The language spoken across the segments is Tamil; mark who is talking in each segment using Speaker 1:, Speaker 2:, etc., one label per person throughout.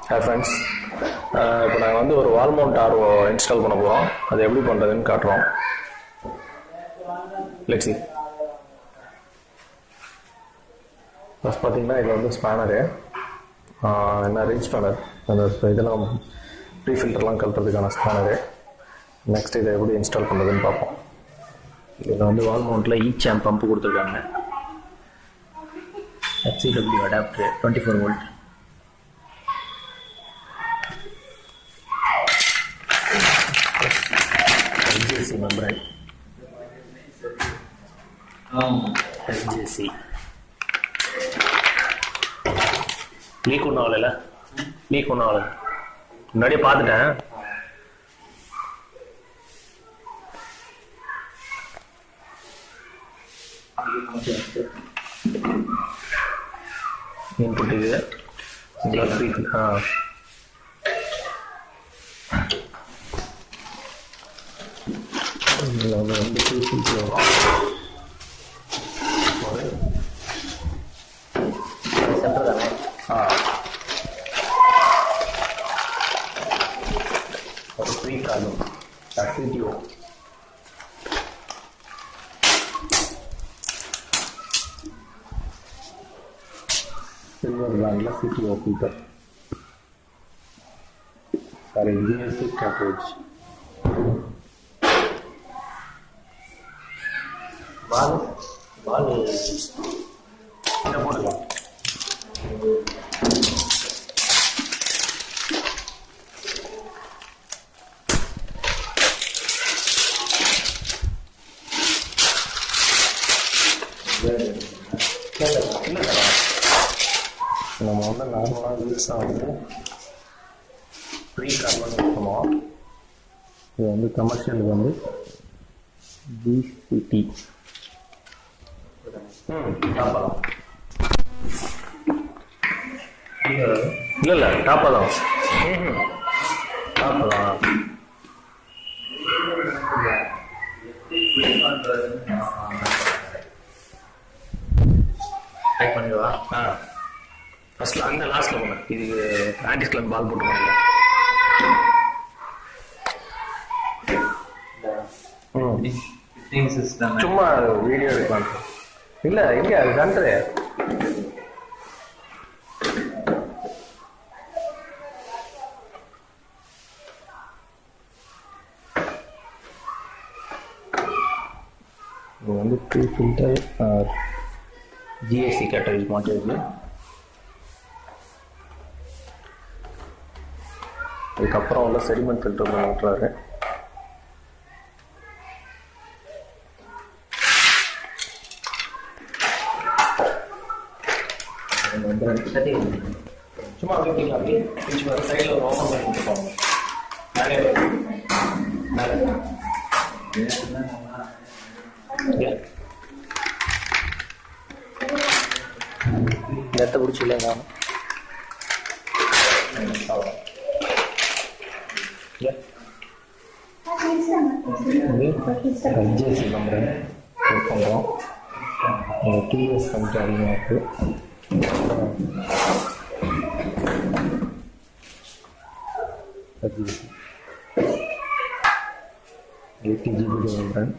Speaker 1: ஹாய் ஃப்ரெண்ட்ஸ், இப்போ நாங்கள் வந்து ஒரு வால் மவுண்ட் ஆர்ஓ இன்ஸ்டால் பண்ண போகிறோம். அது எப்படி பண்ணுறதுன்னு காட்டுறோம். Let's see. ஃபஸ்ட் பார்த்தீங்கன்னா இது வந்து ஸ்பேனரு, என்ன ரிங் ஸ்பேனர், அந்த இதெல்லாம் ப்ரீ ஃபில்டர்லாம் கழட்டுறதுக்கான ஸ்பேனரு. நெக்ஸ்ட் இதை எப்படி இன்ஸ்டால் பண்ணுறதுன்னு பார்ப்போம். இதில் வந்து வால் மவுண்ட்டில் ஈச் பம்பு கொடுத்துருக்காங்க. HCW adapter 24 volt. SJC membrane. SJC leak ஒன்றும் ஆகல, லீக் ஒன்றும் ஆகல, முன்னாடியே பார்த்துட்டேன். இன்புட் இது இதில் வந்து சென்டர் தானே. ஒரு ப்ரீ கார்டும் CTO. சில்வர் பிராண்டில் CTO ஃபில்டர். சாரி, GSC கேட்ரேஜ். பால் இதை போட்டுக்கலாம். நம்ம வந்து நார்மலாக வீல்ஸாக வந்து ப்ரீ கார்பன் பண்ணுவோம். இது வந்து கமர்ஷியலுக்கு வந்து BCT. டாப்பாதான் இல்லை டாப்பாதான் டாப்பாதான். டைப் பண்ணிடுவா. ஃபர்ஸ்ட்ல அந்த லாஸ்ட்ல போனேன். இதுக்கு ஆன்டி ஸ்கிளம் பால் போட்டுருவாங்க. சும்மா வீடியோ எடுக்கலாம். இல்ல இங்க அது சென்டரு. இது வந்து ப்ரீ ஃபில்டர் GSC கேட்டரிஜ் மாட்டிருக்கு. அதுக்கப்புறம் வந்து செடிமெண்ட் ஃபில்டர் மாட்டுறாரு. சும்மா அப்படிங்களா சைடில் ஒரு ஓப்பன் பண்ணி கொடுத்துருப்பாங்க. நிறைய இடத்த பிடிச்சில்ல நானும் SJC membrane யூஸ் பண்ணுறோம். TS கொஞ்சம் அதிகமாக இருக்குது. 80 GB membrane.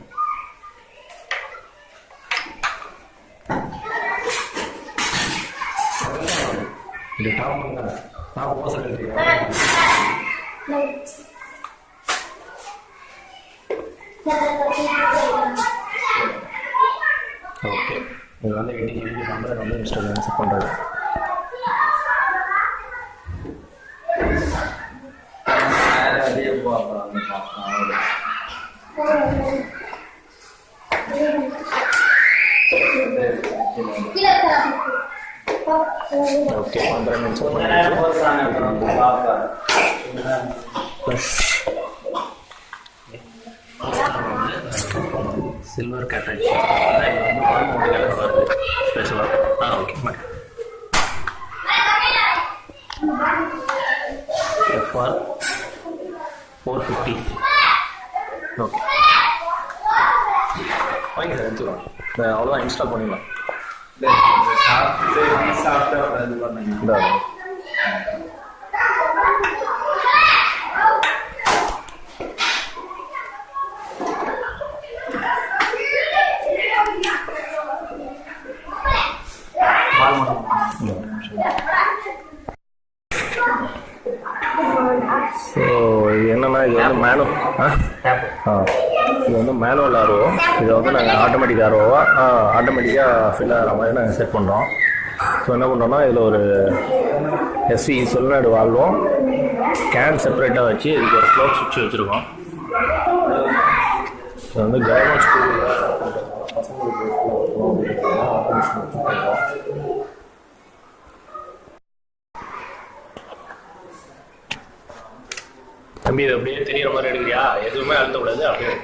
Speaker 1: இந்த டாப் ஓசை ஓகே. இது வந்து 80 GB membrane வந்து இன்ஸ்டால் பண்ணுறது. ஓகே, 15 நிமிஷம் சில்வர் கேட்ரேஜ். இது வந்து வால் மவுண்ட் கலர் வருது ஸ்பெஷலாக. Okay, FR 450. ஓகே, வாங்கி சார் எடுத்துக்கலாம். அவ்வளோதான், இன்ஸ்டால் பண்ணிடலாம். சாப்பிட்டு இது பண்ணுங்க. ஸோ இது என்னென்னா இது வந்து இது வந்து மேனுவல் ஆர்ஓ. இதை வந்து நாங்கள் ஆட்டோமேட்டிக் ஆர்ஓவாக ஆட்டோமேட்டிக்காக ஃபில் ஆகிற மாதிரி நாங்கள் செட் பண்ணுறோம். ஸோ என்ன பண்ணுறோன்னா இதில் ஒரு எஸ்வி சொலினாய்டு வால்வும் கேன் செப்பரேட்டாக வச்சு இதுக்கு ஒரு ஃப்ளோட் சுவிட்ச் வச்சுருக்கோம். இது வந்து கவர்மெண்ட் ஸ்கூலில் பசங்களுக்கு தம்பி இது அப்படியே தெரியுற மாதிரி எடுக்கிறியா? எதுவுமே அழுத்தக்கூடாது, அப்படியே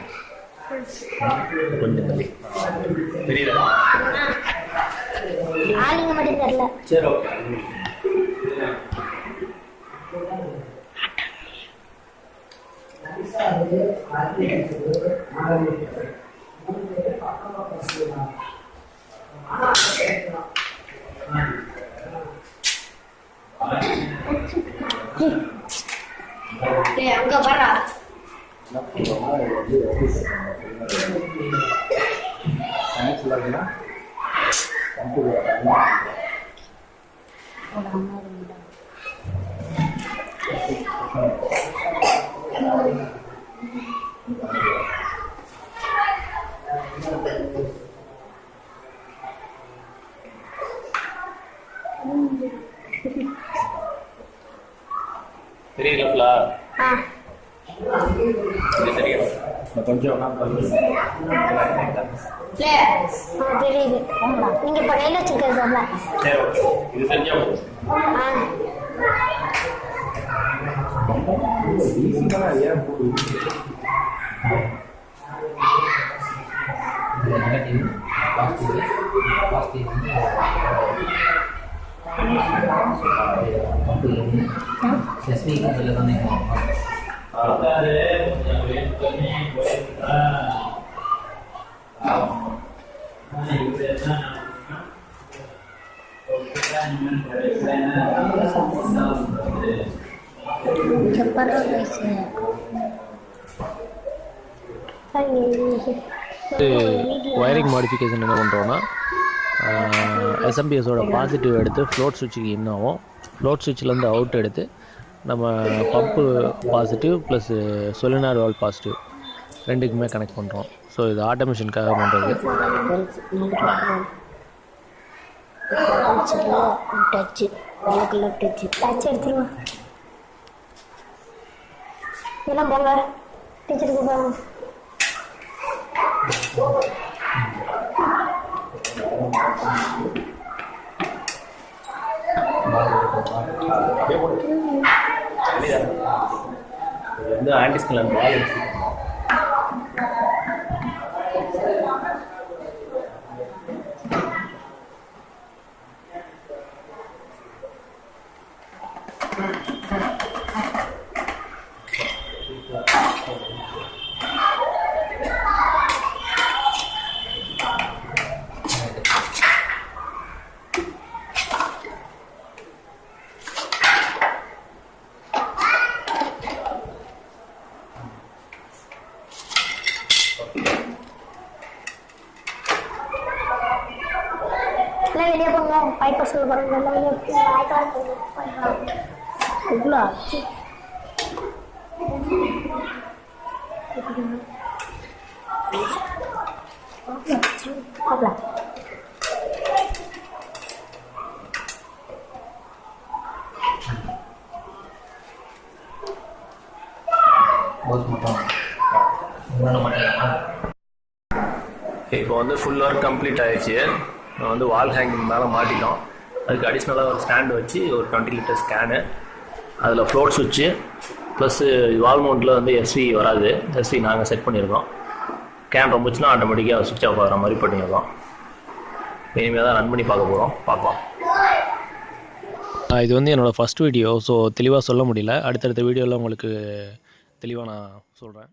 Speaker 1: கொஞ்சம் தம்பி தெரியுதா? சரி ஓகே.
Speaker 2: அங்க வர
Speaker 1: தெரியுங்களா? இது தெரியும் கொஞ்சம்
Speaker 2: தெரியுது. நீங்க இப்ப கையில வச்சிருக்கிறதுல
Speaker 1: இது தெரிஞ்சா ஏன்
Speaker 3: ஒயரிங் மாடிஃபிகேஷன் என்ன பண்ணுறோன்னா எஸ்எம்பிஎஸோட பாசிட்டிவ் எடுத்து ஃப்ளோட் சுவிட்சுக்கு இன் ஆகும். ஃப்ளோட் சுவிட்சிலேருந்து அவுட் எடுத்து நம்ம pump positive plus solenoid valve positive ரெண்டுக்குமே கனெக்ட் பண்ணுறோம். ஸோ இது ஆட்டோமேஷனுக்காக பண்ணுறது.
Speaker 2: எல்லாம் போங்க டீச்சருக்கு போங்க.
Speaker 1: இது வந்து ஆன்டிஸ்கலன் வால்
Speaker 2: வெளியே போங்க. பைப்பர் சொல்ல போறாங்க.
Speaker 1: இப்போ வந்து ஃபுல் ஒர்க் கம்ப்ளீட் ஆயிடுச்சு. வந்து வால் ஹேங்கிங் மேலே மாட்டிட்டோம். அதுக்கு அடிஷ்னலாக ஒரு ஸ்டாண்டு வச்சு ஒரு 20 லிட்டர் ஸ்கேனு, அதில் ஃப்ளோட் சுவிட்சு ப்ளஸ்ஸு வால் மவுண்டில் வந்து எஸ்வி வராது, எஸ்வி நாங்கள் செட் பண்ணியிருக்கோம். கேன் ரொம்பச்சுன்னா ஆட்டோமேட்டிக்காக சுவிட்ச் ஆஃப் ஆகிற மாதிரி பண்ணியிருக்கோம். இனிமேல் தான் ரன் பண்ணி பார்க்கலாம்.
Speaker 3: இது வந்து என்னோடய ஃபஸ்ட் வீடியோ, ஸோ தெளிவாக சொல்ல முடியல. அடுத்தடுத்த வீடியோவில் உங்களுக்கு தெளிவாக நான் சொல்கிறேன்.